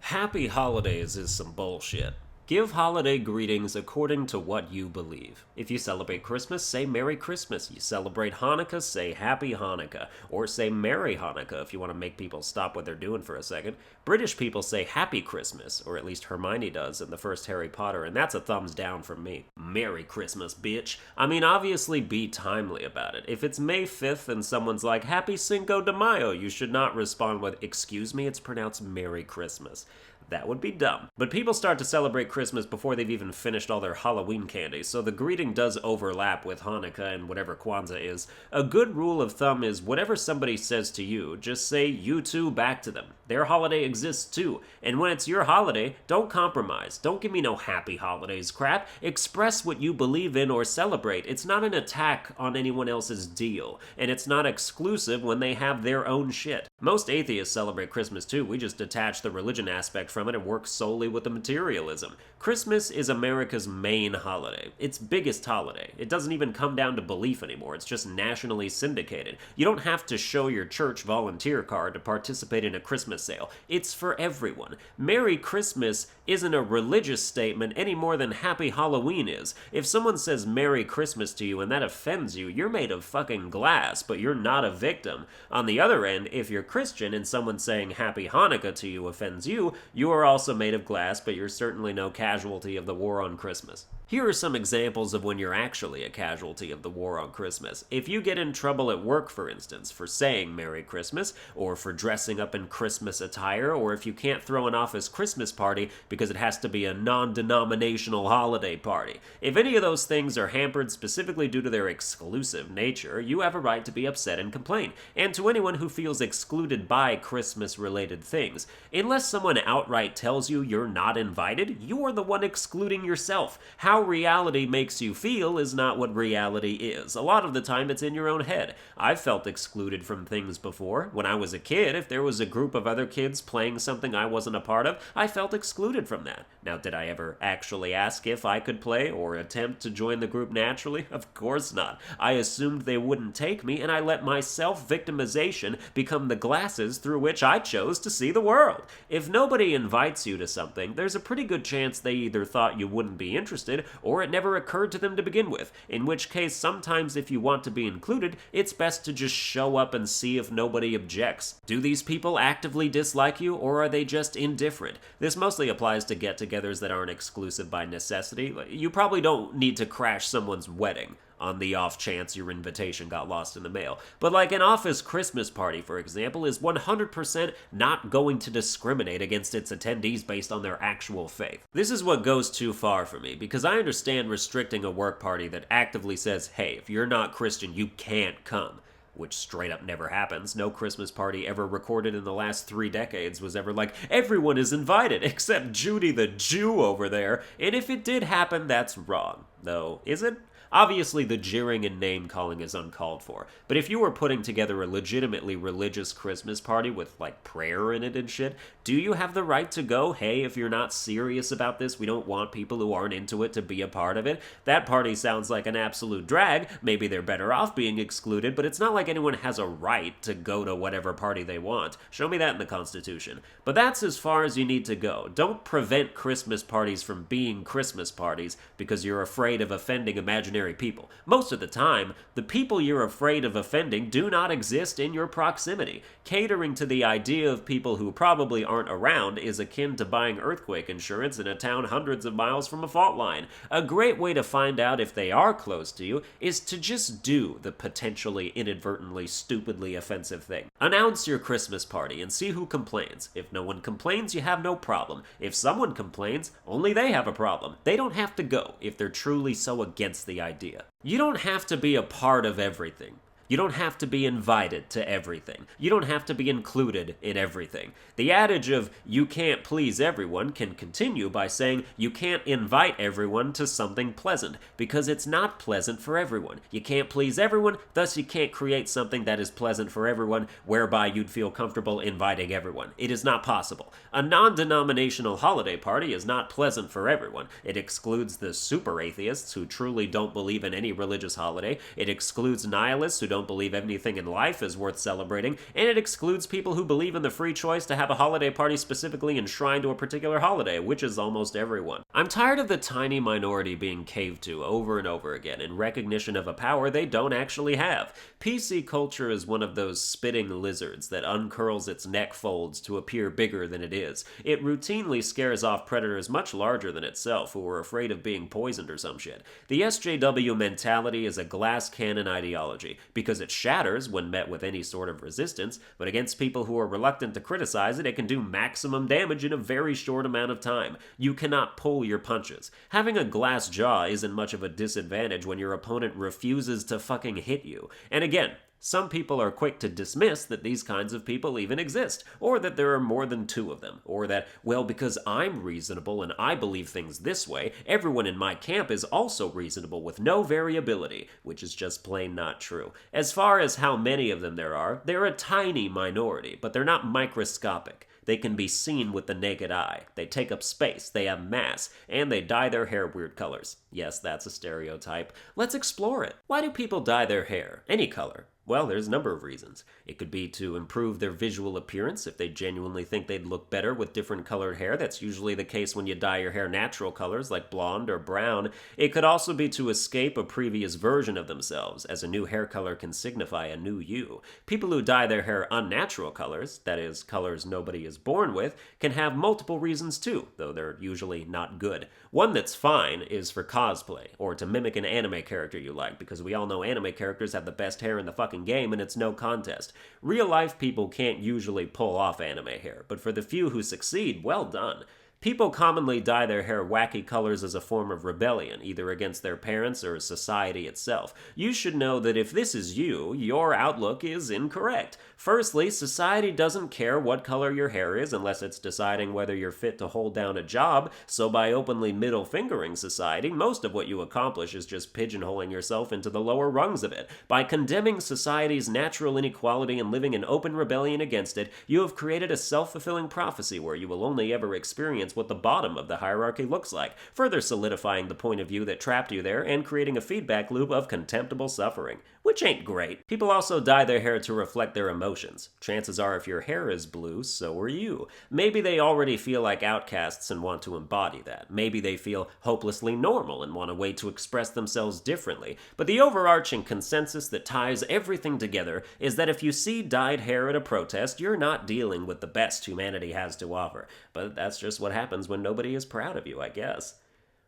Happy holidays is some bullshit. Give holiday greetings according to what you believe. If you celebrate Christmas, say Merry Christmas. You celebrate Hanukkah, say Happy Hanukkah. Or say Merry Hanukkah if you want to make people stop what they're doing for a second. British people say Happy Christmas, or at least Hermione does in the first Harry Potter, and that's a thumbs down from me. Merry Christmas, bitch. I mean, obviously be timely about it. If it's May 5th and someone's like, Happy Cinco de Mayo, you should not respond with, excuse me, it's pronounced Merry Christmas. That would be dumb. But people start to celebrate Christmas before they've even finished all their Halloween candy, so the greeting does overlap with Hanukkah and whatever Kwanzaa is. A good rule of thumb is whatever somebody says to you, just say you too back to them. Their holiday exists too, and when it's your holiday, don't compromise. Don't give me no happy holidays crap. Express what you believe in or celebrate. It's not an attack on anyone else's deal, and it's not exclusive when they have their own shit. Most atheists celebrate Christmas too, we just detach the religion aspect from it and work solely with the materialism. Christmas is America's main holiday. Its biggest holiday. It doesn't even come down to belief anymore, it's just nationally syndicated. You don't have to show your church volunteer card to participate in a Christmas sale. It's for everyone. Merry Christmas isn't a religious statement any more than Happy Halloween is. If someone says Merry Christmas to you and that offends you, you're made of fucking glass, but you're not a victim. On the other end, if you're Christian and someone saying Happy Hanukkah to you offends you, you are also made of glass, but you're certainly no casualty of the war on Christmas. Here are some examples of when you're actually a casualty of the war on Christmas. If you get in trouble at work, for instance, for saying Merry Christmas, or for dressing up in Christmas attire, or if you can't throw an office Christmas party because it has to be a non-denominational holiday party. If any of those things are hampered specifically due to their exclusive nature, you have a right to be upset and complain. And to anyone who feels excluded by Christmas-related things, unless someone outright tells you you're not invited, you're the one excluding yourself. How reality makes you feel is not what reality is. A lot of the time it's in your own head. I've felt excluded from things before. When I was a kid, if there was a group of other kids playing something I wasn't a part of, I felt excluded from that. Now, did I ever actually ask if I could play or attempt to join the group naturally? Of course not. I assumed they wouldn't take me, and I let my self-victimization become the glasses through which I chose to see the world. If nobody invites you to something, there's a pretty good chance they either thought you wouldn't be interested or it never occurred to them to begin with, in which case sometimes if you want to be included, it's best to just show up and see if nobody objects. Do these people actively dislike you, or are they just indifferent? This mostly applies to get-togethers that aren't exclusive by necessity. You probably don't need to crash someone's wedding on the off chance your invitation got lost in the mail. But like an office Christmas party, for example, is 100% not going to discriminate against its attendees based on their actual faith. This is what goes too far for me, because I understand restricting a work party that actively says, hey, if you're not Christian, you can't come. Which straight up never happens. No Christmas party ever recorded in the last 3 decades was ever like, everyone is invited except Judy the Jew over there. And if it did happen, that's wrong. Though, is it? Obviously, the jeering and name-calling is uncalled for, but if you were putting together a legitimately religious Christmas party with, like, prayer in it and shit, do you have the right to go, hey, if you're not serious about this, we don't want people who aren't into it to be a part of it? That party sounds like an absolute drag. Maybe they're better off being excluded, but it's not like anyone has a right to go to whatever party they want. Show me that in the Constitution. But that's as far as you need to go. Don't prevent Christmas parties from being Christmas parties because you're afraid of offending imaginary people. Most of the time, the people you're afraid of offending do not exist in your proximity. Catering to the idea of people who probably aren't around is akin to buying earthquake insurance in a town hundreds of miles from a fault line. A great way to find out if they are close to you is to just do the potentially inadvertently stupidly offensive thing. Announce your Christmas party and see who complains. If no one complains, you have no problem. If someone complains, only they have a problem. They don't have to go if they're truly so against the idea. You don't have to be a part of everything. You don't have to be invited to everything. You don't have to be included in everything. The adage of you can't please everyone can continue by saying you can't invite everyone to something pleasant, because it's not pleasant for everyone. You can't please everyone, thus you can't create something that is pleasant for everyone, whereby you'd feel comfortable inviting everyone. It is not possible. A non-denominational holiday party is not pleasant for everyone. It excludes the super atheists who truly don't believe in any religious holiday. It excludes nihilists who don't don't believe anything in life is worth celebrating, and it excludes people who believe in the free choice to have a holiday party specifically enshrined to a particular holiday, which is almost everyone. I'm tired of the tiny minority being caved to over and over again in recognition of a power they don't actually have. PC culture is one of those spitting lizards that uncurls its neck folds to appear bigger than it is. It routinely scares off predators much larger than itself who are afraid of being poisoned or some shit. The SJW mentality is a glass cannon ideology because it shatters when met with any sort of resistance, but against people who are reluctant to criticize it, it can do maximum damage in a very short amount of time. You cannot pull your punches. Having a glass jaw isn't much of a disadvantage when your opponent refuses to fucking hit you. And again, some people are quick to dismiss that these kinds of people even exist, or that there are more than two of them, or that, well, because I'm reasonable and I believe things this way, everyone in my camp is also reasonable with no variability, which is just plain not true. As far as how many of them there are, they're a tiny minority, but they're not microscopic. They can be seen with the naked eye. They take up space, they have mass, and they dye their hair weird colors. Yes, that's a stereotype. Let's explore it. Why do people dye their hair? Any color. Well, there's a number of reasons. It could be to improve their visual appearance if they genuinely think they'd look better with different colored hair. That's usually the case when you dye your hair natural colors like blonde or brown. It could also be to escape a previous version of themselves, as a new hair color can signify a new you. People who dye their hair unnatural colors, that is, colors nobody is born with, can have multiple reasons too, though they're usually not good. One that's fine is for cosplay, or to mimic an anime character you like, because we all know anime characters have the best hair in the fucking game and it's no contest. Real life people can't usually pull off anime hair, but for the few who succeed, well done. People commonly dye their hair wacky colors as a form of rebellion, either against their parents or society itself. You should know that if this is you, your outlook is incorrect. Firstly, society doesn't care what color your hair is unless it's deciding whether you're fit to hold down a job, so by openly middle-fingering society, most of what you accomplish is just pigeonholing yourself into the lower rungs of it. By condemning society's natural inequality and living in open rebellion against it, you have created a self-fulfilling prophecy where you will only ever experience what the bottom of the hierarchy looks like, further solidifying the point of view that trapped you there and creating a feedback loop of contemptible suffering. Which ain't great. People also dye their hair to reflect their emotions. Chances are if your hair is blue, so are you. Maybe they already feel like outcasts and want to embody that. Maybe they feel hopelessly normal and want a way to express themselves differently. But the overarching consensus that ties everything together is that if you see dyed hair at a protest, you're not dealing with the best humanity has to offer. But that's just what happens when nobody is proud of you, I guess.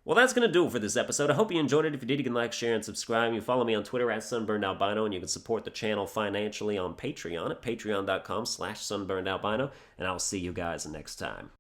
Well, that's going to do it for this episode. I hope you enjoyed it. If you did, you can like, share, and subscribe. You can follow me on Twitter at Sunburned Albino, and you can support the channel financially on Patreon at patreon.com/sunburnedalbino, and I'll see you guys next time.